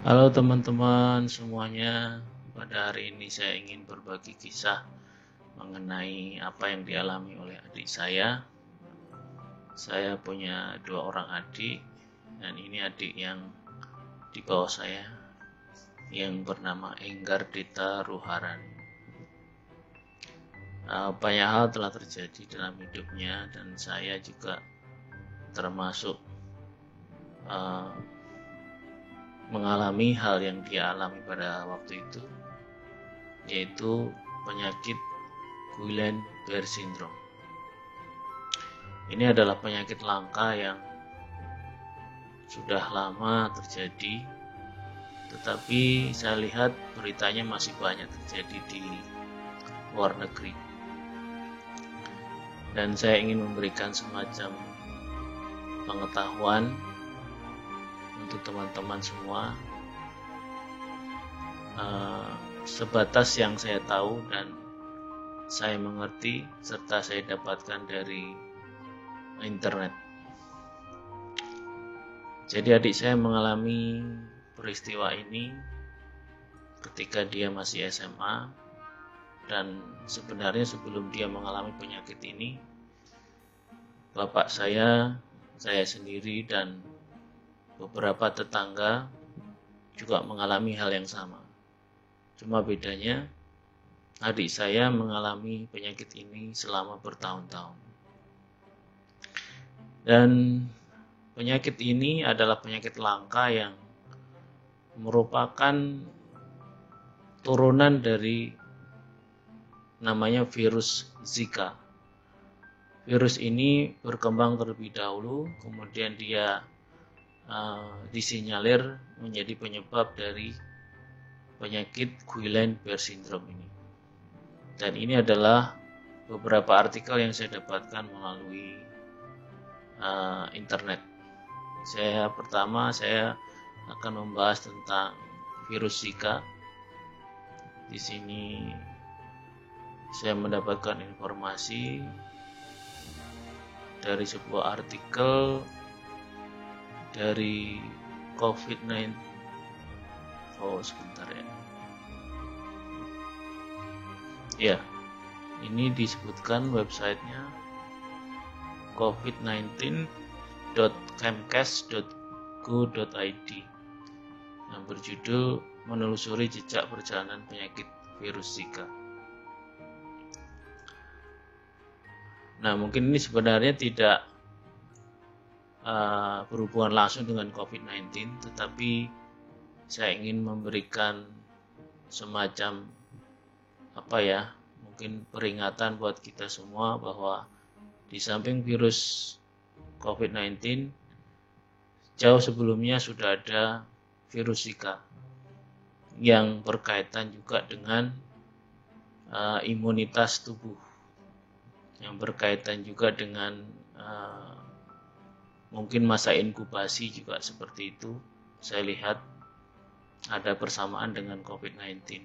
Halo teman-teman semuanya, pada hari ini saya ingin berbagi kisah mengenai apa yang dialami oleh adik saya. Saya punya 2 orang adik, dan ini adik yang di bawah saya, yang bernama Enggar Dita Ruharani. Banyak hal telah terjadi dalam hidupnya, dan saya juga termasuk mengalami hal yang dia alami pada waktu itu, yaitu penyakit Guillain-Barré syndrome. Ini adalah penyakit langka yang sudah lama terjadi, tetapi saya lihat beritanya masih banyak terjadi di luar negeri. Dan saya ingin memberikan semacam pengetahuan untuk teman-teman semua, sebatas yang saya tahu dan saya mengerti serta saya dapatkan dari internet. Jadi adik saya mengalami peristiwa ini ketika dia masih SMA, dan sebenarnya sebelum dia mengalami penyakit ini, bapak saya sendiri, dan beberapa tetangga juga mengalami hal yang sama. Cuma bedanya, adik saya mengalami penyakit ini selama bertahun-tahun. Dan penyakit ini adalah penyakit langka yang merupakan turunan dari namanya virus Zika. Virus ini berkembang terlebih dahulu, kemudian dia disinyalir menjadi penyebab dari penyakit Guillain-Barré syndrome ini. Dan ini adalah beberapa artikel yang saya dapatkan melalui internet. Pertama saya akan membahas tentang virus Zika. Di sini saya mendapatkan informasi dari sebuah artikel dari COVID-19. Sebentar ya. Ya, ini disebutkan websitenya covid19.kemkes.go.id yang berjudul menelusuri jejak perjalanan penyakit virus Zika. Nah, mungkin ini sebenarnya tidak berhubungan langsung dengan COVID-19, tetapi saya ingin memberikan semacam mungkin peringatan buat kita semua bahwa di samping virus COVID-19, jauh sebelumnya sudah ada virus Zika yang berkaitan juga dengan imunitas tubuh, yang berkaitan juga dengan mungkin masa inkubasi juga seperti itu. Saya lihat ada persamaan dengan COVID-19.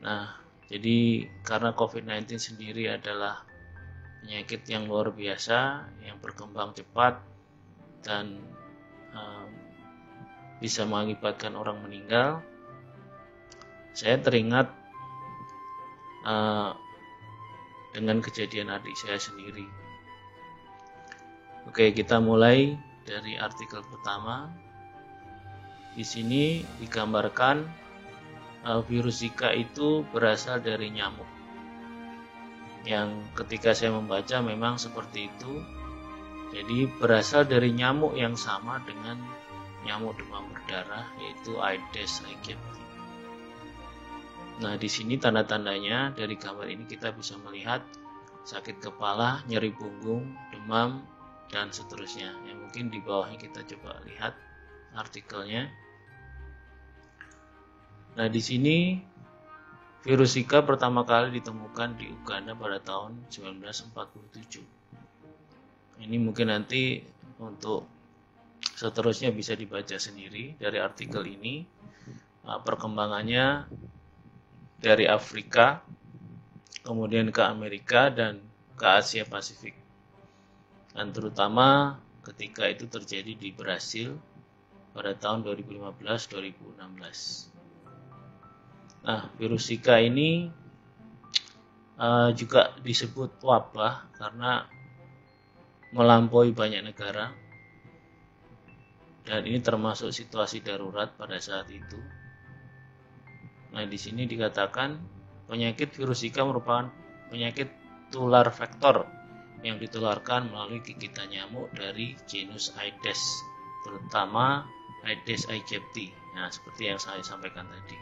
Nah, jadi karena COVID-19 sendiri adalah penyakit yang luar biasa, yang berkembang cepat dan bisa mengakibatkan orang meninggal, saya teringat dengan kejadian adik saya sendiri. Oke, kita mulai dari artikel pertama. Di sini digambarkan virus Zika itu berasal dari nyamuk. Yang ketika saya membaca memang seperti itu. Jadi berasal dari nyamuk yang sama dengan nyamuk demam berdarah, yaitu Aedes aegypti. Nah, di sini tanda-tandanya dari gambar ini kita bisa melihat sakit kepala, nyeri punggung, demam, dan seterusnya. Yang mungkin di bawahnya kita coba lihat artikelnya. Nah, di sini virus Zika pertama kali ditemukan di Uganda pada tahun 1947. Ini mungkin nanti untuk seterusnya bisa dibaca sendiri dari artikel ini. Perkembangannya dari Afrika, kemudian ke Amerika, dan ke Asia Pasifik. Dan terutama ketika itu terjadi di Brasil, pada tahun 2015-2016. Nah, virus Zika ini juga disebut wabah karena melampaui banyak negara, dan ini termasuk situasi darurat pada saat itu. Nah, di sini dikatakan penyakit virus Zika merupakan penyakit tular vektor yang ditularkan melalui gigitan nyamuk dari genus Aedes, terutama Aedes aegypti. Nah, seperti yang saya sampaikan tadi.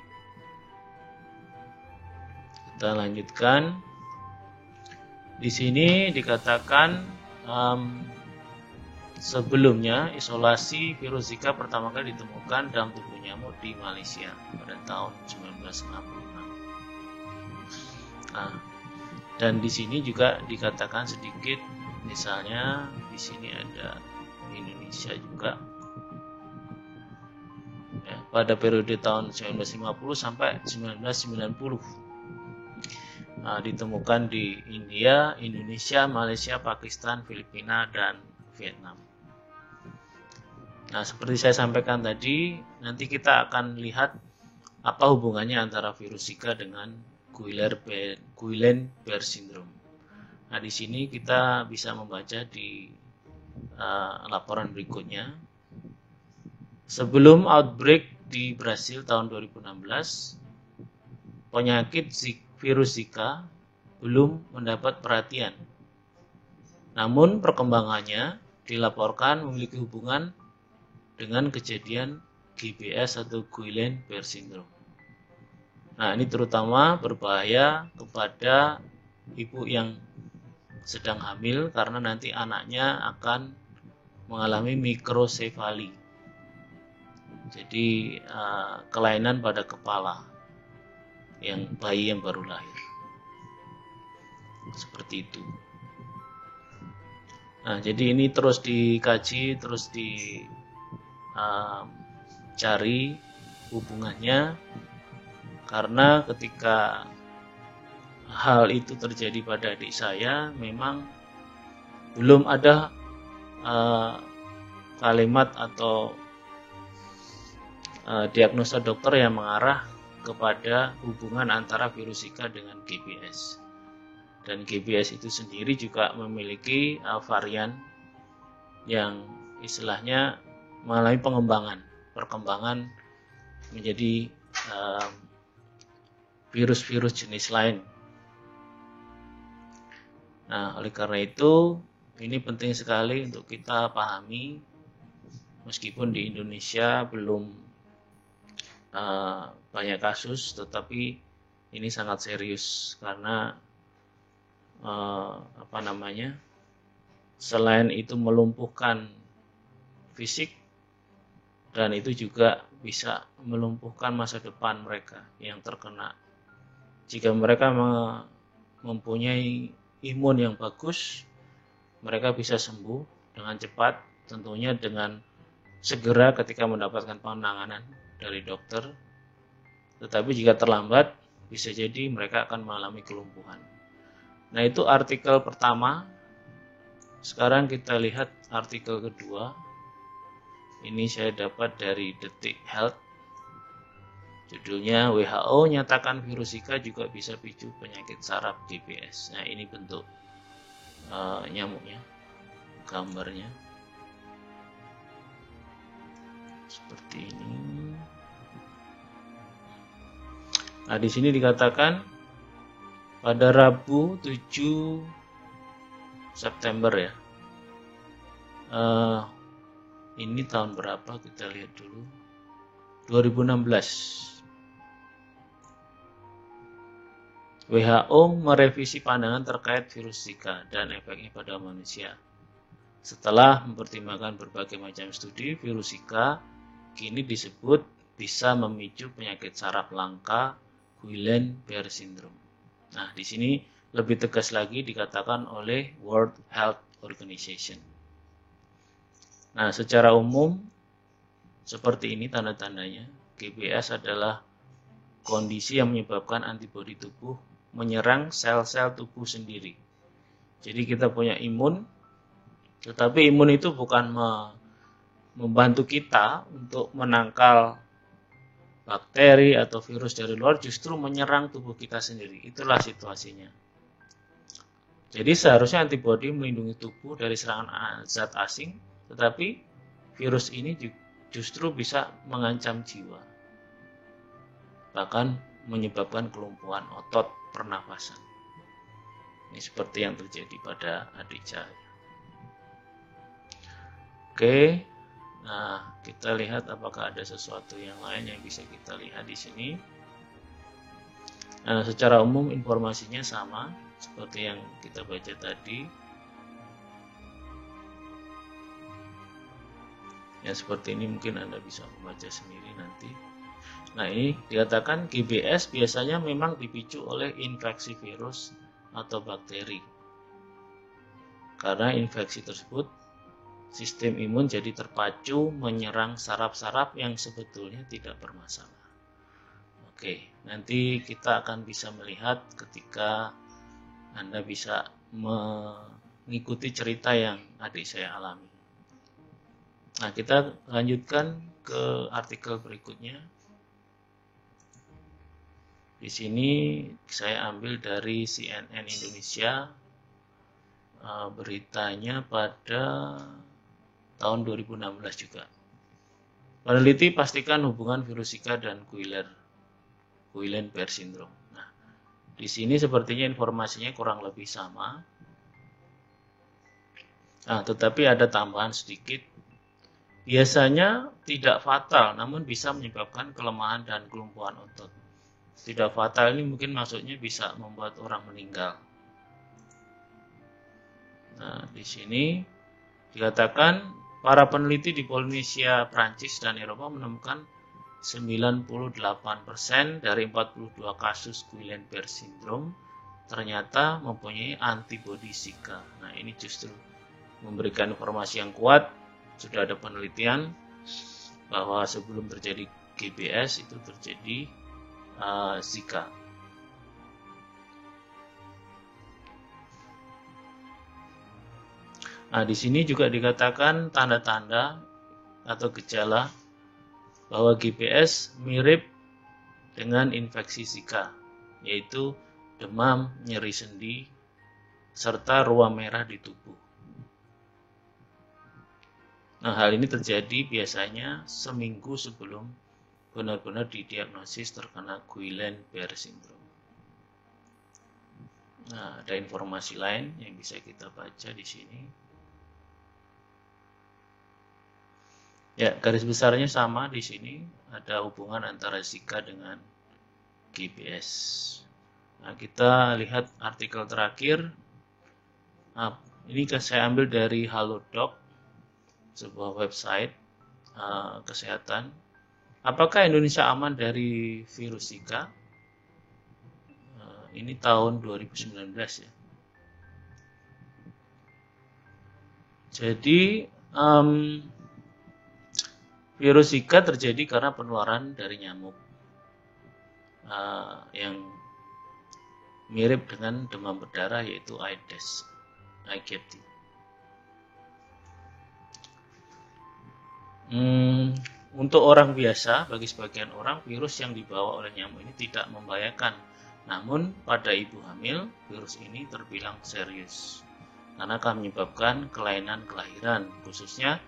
Kita lanjutkan. Di sini dikatakan sebelumnya isolasi virus Zika pertama kali ditemukan dalam tubuh nyamuk di Malaysia pada tahun 1966. Nah, dan di sini juga dikatakan sedikit, misalnya di sini ada Indonesia juga. Ya, pada periode tahun 1950 sampai 1990. Nah, ditemukan di India, Indonesia, Malaysia, Pakistan, Filipina, dan Vietnam. Nah, seperti saya sampaikan tadi, nanti kita akan lihat apa hubungannya antara virus Zika dengan Guillain-Barré syndrome. Nah, di sini kita bisa membaca di laporan berikutnya. Sebelum outbreak di Brasil tahun 2016, penyakit virus Zika belum mendapat perhatian. Namun perkembangannya dilaporkan memiliki hubungan dengan kejadian GBS atau Guillain-Barré syndrome. Nah, ini terutama berbahaya kepada ibu yang sedang hamil karena nanti anaknya akan mengalami mikrosefali. Jadi kelainan pada kepala yang bayi yang baru lahir. Seperti itu. Nah, jadi ini terus dikaji, terus dicari hubungannya, karena ketika hal itu terjadi pada adik saya, memang belum ada kalimat atau diagnosa dokter yang mengarah kepada hubungan antara virus Zika dengan GBS. Dan GBS itu sendiri juga memiliki varian yang istilahnya mengalami perkembangan menjadi virus-virus jenis lain. Nah, oleh karena itu ini penting sekali untuk kita pahami, meskipun di Indonesia belum banyak kasus, tetapi ini sangat serius karena selain itu melumpuhkan fisik, dan itu juga bisa melumpuhkan masa depan mereka yang terkena. Jika mereka mempunyai imun yang bagus, mereka bisa sembuh dengan cepat, tentunya dengan segera ketika mendapatkan penanganan dari dokter. Tetapi jika terlambat, bisa jadi mereka akan mengalami kelumpuhan. Nah, itu artikel pertama. Sekarang kita lihat artikel kedua. Ini saya dapat dari Detik Health. Judulnya, WHO nyatakan virus Zika juga bisa picu penyakit saraf GBS. Nah, ini bentuk nyamuknya, gambarnya seperti ini. Nah, di sini dikatakan pada Rabu 7 September ya. Ini tahun berapa? Kita lihat dulu. 2016. WHO merevisi pandangan terkait virus Zika dan efeknya pada manusia. Setelah mempertimbangkan berbagai macam studi, virus Zika kini disebut bisa memicu penyakit saraf langka Guillain-Barré syndrome. Nah, di sini lebih tegas lagi dikatakan oleh World Health Organization. Nah, secara umum seperti ini tanda-tandanya. GBS adalah kondisi yang menyebabkan antibodi tubuh menyerang sel-sel tubuh sendiri. Jadi kita punya imun, tetapi imun itu bukan membantu kita untuk menangkal bakteri atau virus dari luar, justru menyerang tubuh kita sendiri. Itulah situasinya. Jadi seharusnya antibodi melindungi tubuh dari serangan zat asing, tetapi virus ini justru bisa mengancam jiwa, bahkan menyebabkan kelumpuhan otot pernafasan. Ini seperti yang terjadi pada adik saya. Oke, nah kita lihat apakah ada sesuatu yang lain yang bisa kita lihat di sini. Nah, secara umum informasinya sama seperti yang kita baca tadi. Ya, seperti ini mungkin Anda bisa membaca sendiri nanti. Nah, ini dikatakan GBS biasanya memang dipicu oleh infeksi virus atau bakteri. Karena infeksi tersebut, sistem imun jadi terpacu menyerang saraf-saraf yang sebetulnya tidak bermasalah. Oke, nanti kita akan bisa melihat ketika Anda bisa mengikuti cerita yang adik saya alami. Nah, kita lanjutkan ke artikel berikutnya. Di sini saya ambil dari CNN Indonesia, beritanya pada tahun 2016 juga. Peneliti pastikan hubungan virus Zika dan Guillain-Barré syndrome. Nah, di sini sepertinya informasinya kurang lebih sama. Nah, tetapi ada tambahan sedikit. Biasanya tidak fatal, namun bisa menyebabkan kelemahan dan kelumpuhan otot. Tidak fatal ini mungkin maksudnya bisa membuat orang meninggal. Nah, di sini dikatakan para peneliti di Polinesia, Prancis, dan Eropa menemukan 98% dari 42 kasus Guillain-Barré syndrome ternyata mempunyai antibodi Zika. Nah, ini justru memberikan informasi yang kuat. Sudah ada penelitian bahwa sebelum terjadi GBS itu terjadi Zika. Nah, di sini juga dikatakan tanda-tanda atau gejala bahwa GBS mirip dengan infeksi Zika, yaitu demam, nyeri sendi, serta ruam merah di tubuh. Nah, hal ini terjadi biasanya seminggu sebelum benar-benar didiagnosis terkena Guillain-Barré syndrome. Nah, ada informasi lain yang bisa kita baca di sini. Ya, garis besarnya sama di sini. Ada hubungan antara Zika dengan GBS. Nah, kita lihat artikel terakhir. Nah, ini saya ambil dari Halodoc, sebuah website kesehatan. Apakah Indonesia aman dari virus Zika? Ini tahun 2019 ya. Jadi virus Zika terjadi karena penularan dari nyamuk yang mirip dengan demam berdarah, yaitu Aedes aegypti. Untuk orang biasa, bagi sebagian orang, virus yang dibawa oleh nyamuk ini tidak membahayakan. Namun, pada ibu hamil, virus ini terbilang serius karena akan menyebabkan kelainan kelahiran, khususnya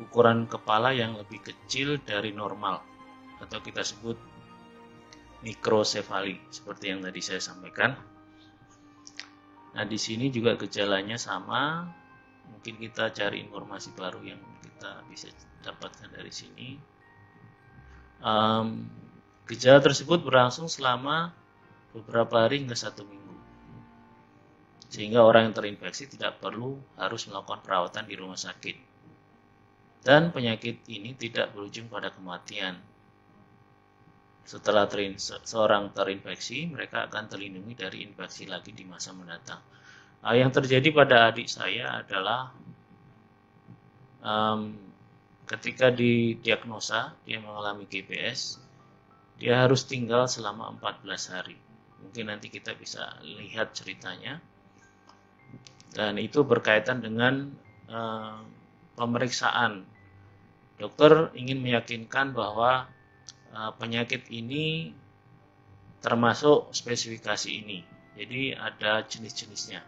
ukuran kepala yang lebih kecil dari normal, atau kita sebut mikrosefali, seperti yang tadi saya sampaikan. Nah, di sini juga gejalanya sama. Mungkin kita cari informasi baru yang kita bisa dapatkan dari sini. Gejala tersebut berlangsung selama beberapa hari hingga 1 minggu, sehingga orang yang terinfeksi tidak perlu harus melakukan perawatan di rumah sakit, dan penyakit ini tidak berujung pada kematian. Setelah seorang terinfeksi, mereka akan terlindungi dari infeksi lagi di masa mendatang. Yang terjadi pada adik saya adalah ketika didiagnosa dia mengalami GBS, dia harus tinggal selama 14 hari. Mungkin nanti kita bisa lihat ceritanya. Dan itu berkaitan dengan pemeriksaan dokter ingin meyakinkan bahwa penyakit ini termasuk spesifikasi ini. Jadi ada jenis-jenisnya.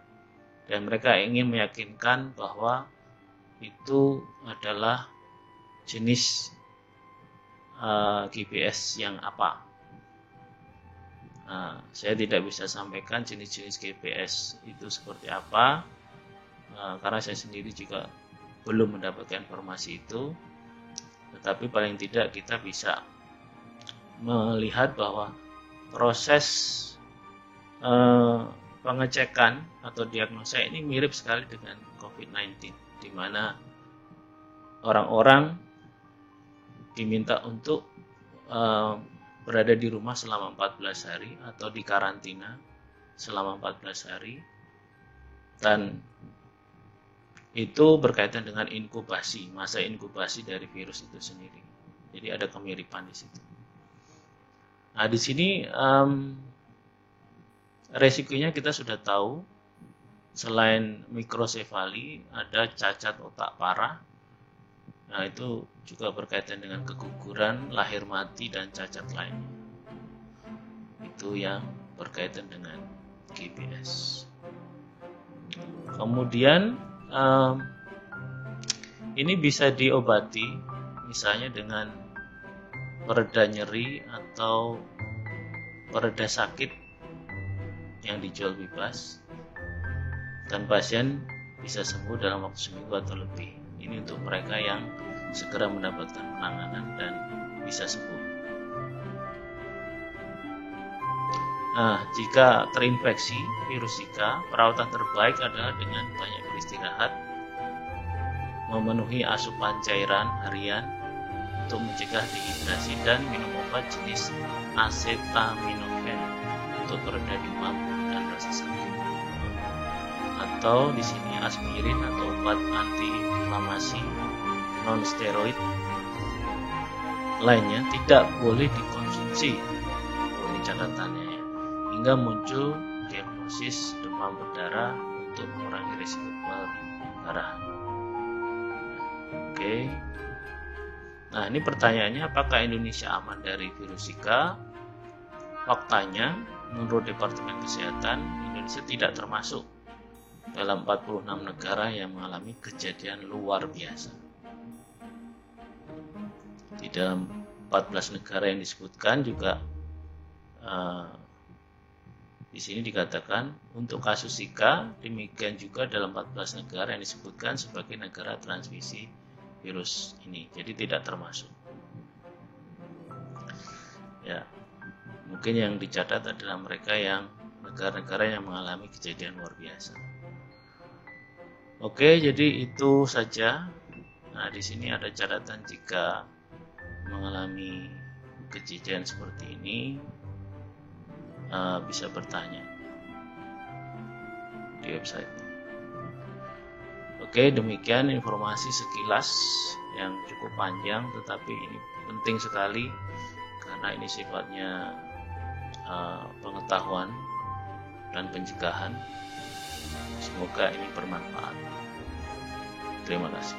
Dan mereka ingin meyakinkan bahwa itu adalah jenis GBS yang apa. Saya tidak bisa sampaikan jenis-jenis GBS itu seperti apa, karena saya sendiri juga belum mendapatkan informasi itu. Tetapi paling tidak kita bisa melihat bahwa proses pengecekan atau diagnosa ini mirip sekali dengan COVID-19, di mana orang-orang diminta untuk berada di rumah selama 14 hari atau di karantina selama 14 hari, dan itu berkaitan dengan inkubasi, masa inkubasi dari virus itu sendiri. Jadi ada kemiripan di situ. Nah, di sini resikonya kita sudah tahu. Selain mikrosefali, ada cacat otak parah. Nah, itu juga berkaitan dengan keguguran, lahir mati, dan cacat lainnya. Itu yang berkaitan dengan GBS. Kemudian ini bisa diobati misalnya dengan pereda nyeri atau pereda sakit yang dijual bebas, dan pasien bisa sembuh dalam waktu seminggu atau lebih. Ini untuk mereka yang segera mendapatkan penanganan dan bisa sembuh. Nah, jika terinfeksi virus Zika, perawatan terbaik adalah dengan banyak beristirahat, memenuhi asupan cairan harian untuk mencegah dehidrasi, dan minum obat jenis acetaminophen untuk pereda demam dan rasa sakit. Atau di sini aspirin atau obat antiinflamasi non steroid lainnya tidak boleh dikonsumsi. Ini catatannya ya. Hingga muncul diagnosis demam berdarah untuk mengurangi risiko pendarahan. Oke. Nah, ini pertanyaannya, apakah Indonesia aman dari virus Zika? Faktanya, menurut Departemen Kesehatan, Indonesia tidak termasuk dalam 46 negara yang mengalami kejadian luar biasa. Di dalam 14 negara yang disebutkan juga di sini dikatakan untuk kasus Zika, demikian juga dalam 14 negara yang disebutkan sebagai negara transmisi virus ini. Jadi tidak termasuk. Ya, mungkin yang dicatat adalah mereka yang negara-negara yang mengalami kejadian luar biasa. Oke, jadi itu saja. Nah, di sini ada catatan jika mengalami kejadian seperti ini, bisa bertanya di website. Oke, demikian informasi sekilas yang cukup panjang, tetapi ini penting sekali karena ini sifatnya pengetahuan dan pencegahan. Semoga ini bermanfaat. Terima kasih.